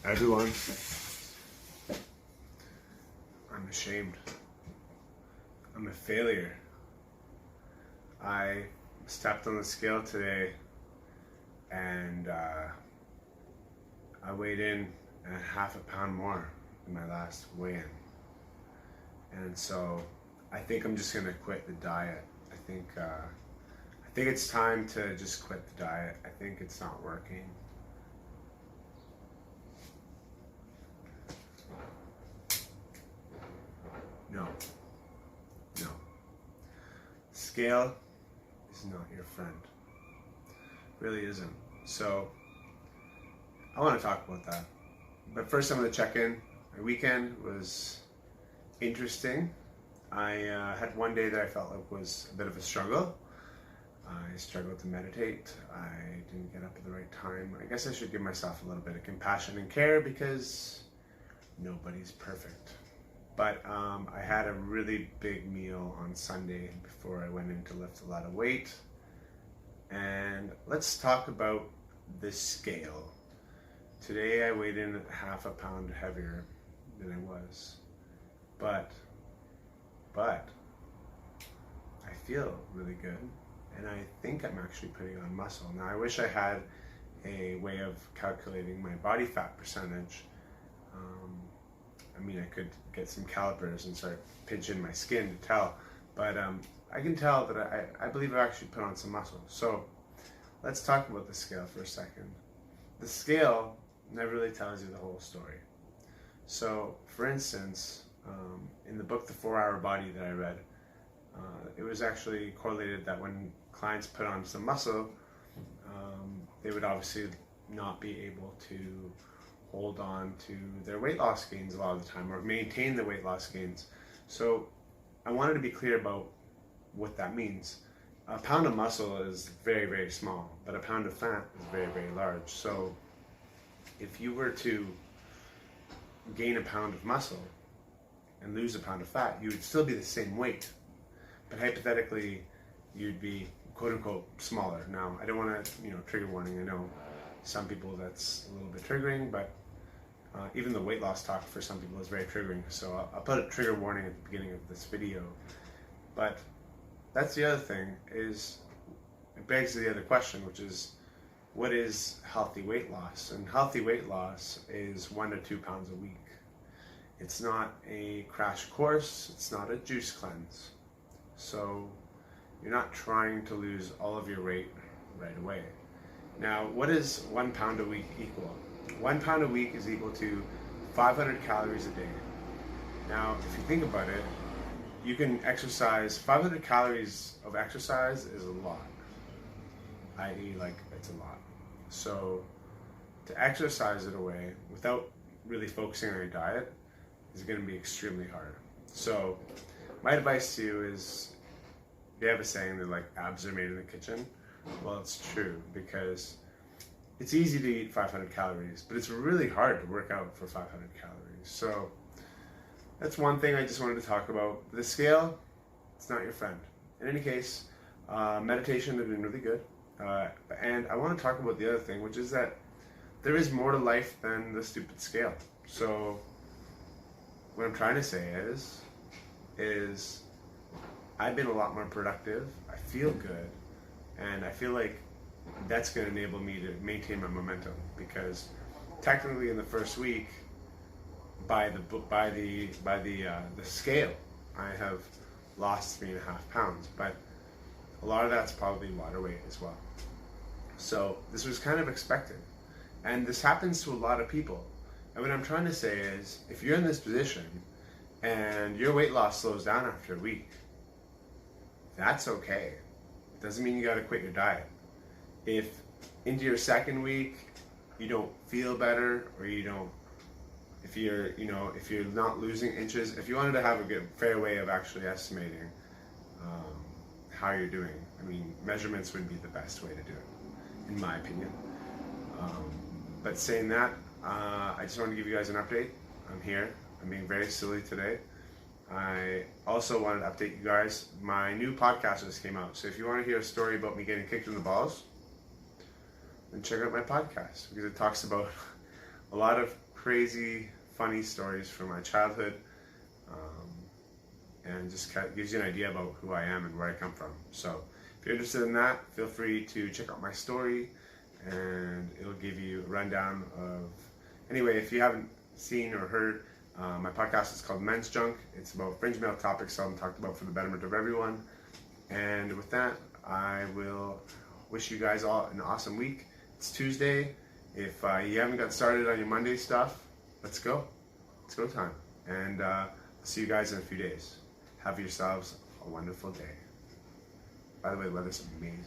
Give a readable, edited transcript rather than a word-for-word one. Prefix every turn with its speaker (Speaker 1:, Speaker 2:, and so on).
Speaker 1: Everyone, I'm ashamed. I'm a failure. I stepped on the scale today and I weighed in at half a pound more than my last weigh-in. And so I think I'm just gonna quit the diet. I think it's time to just quit the diet. I think it's not working. No. Scale is not your friend. Really isn't. So I want to talk about that. But first I'm going to check in. My weekend was interesting. I had one day that I felt like was a bit of a struggle. I struggled to meditate. I didn't get up at the right time. I guess I should give myself a little bit of compassion and care because nobody's perfect. But I had a really big meal on Sunday before I went in to lift a lot of weight. And let's talk about the scale. Today I weighed in at half a pound heavier than I was. But I feel really good. And I think I'm actually putting on muscle. Now I wish I had a way of calculating my body fat percentage. I mean, I could get some calipers and start pinching my skin to tell, but I can tell that I believe I've actually put on some muscle. So let's talk about the scale for a second. The scale never really tells you the whole story. So for instance, in the book The 4-Hour Body that I read, it was actually correlated that when clients put on some muscle, they would obviously not be able to hold on to their weight loss gains a lot of the time, or maintain the weight loss gains. So I wanted to be clear about what that means. A pound of muscle is very, very small, but a pound of fat is very, very large. So if you were to gain a pound of muscle and lose a pound of fat, you would still be the same weight, but hypothetically you'd be quote unquote smaller. Now I don't want to, trigger warning. I know some people that's a little bit triggering, but even the weight loss talk for some people is very triggering. So I'll put a trigger warning at the beginning of this video. But that's the other thing, is it begs the other question, which is, what is healthy weight loss? And healthy weight loss is 1 to 2 pounds a week. It's not a crash course. It's not a juice cleanse. So you're not trying to lose all of your weight right away. Now, what does 1 pound a week equal? 1 pound a week is equal to 500 calories a day. Now, if you think about it, you can exercise, 500 calories of exercise is a lot, i.e. like it's a lot. So to exercise it away without really focusing on your diet is going to be extremely hard. So my advice to you is, they have a saying that like abs are made in the kitchen. Well, it's true, because it's easy to eat 500 calories, but it's really hard to work out for 500 calories. So that's one thing I just wanted to talk about. The scale, it's not your friend. In any case, meditation has been really good. And I want to talk about the other thing, which is that there is more to life than the stupid scale. So what I'm trying to say is I've been a lot more productive. I feel good. And I feel like that's going to enable me to maintain my momentum, because technically in the first week, by the scale, I have lost 3.5 pounds, but a lot of that's probably water weight as well. So this was kind of expected, and this happens to a lot of people. And what I'm trying to say is, if you're in this position and your weight loss slows down after a week, that's okay. It doesn't mean you got to quit your diet. If into your second week you don't feel better, or if you're not losing inches, if you wanted to have a fair way of actually estimating how you're doing, I mean, measurements would be the best way to do it, in my opinion. But saying that, I just want to give you guys an update. I'm here. I'm being very silly today. I also wanted to update you guys. My new podcast just came out. So if you want to hear a story about me getting kicked in the balls, then check out my podcast, because it talks about a lot of crazy, funny stories from my childhood, and just kind of gives you an idea about who I am and where I come from. So if you're interested in that, feel free to check out my story, and it'll give you a rundown of... Anyway, if you haven't seen or heard, my podcast is called Men's Junk. It's about fringe male topics seldom talked about for the betterment of everyone. And with that, I will wish you guys all an awesome week. It's Tuesday. If you haven't got started on your Monday stuff, let's go. It's go time. And I'll see you guys in a few days. Have yourselves a wonderful day. By the way, the weather's amazing.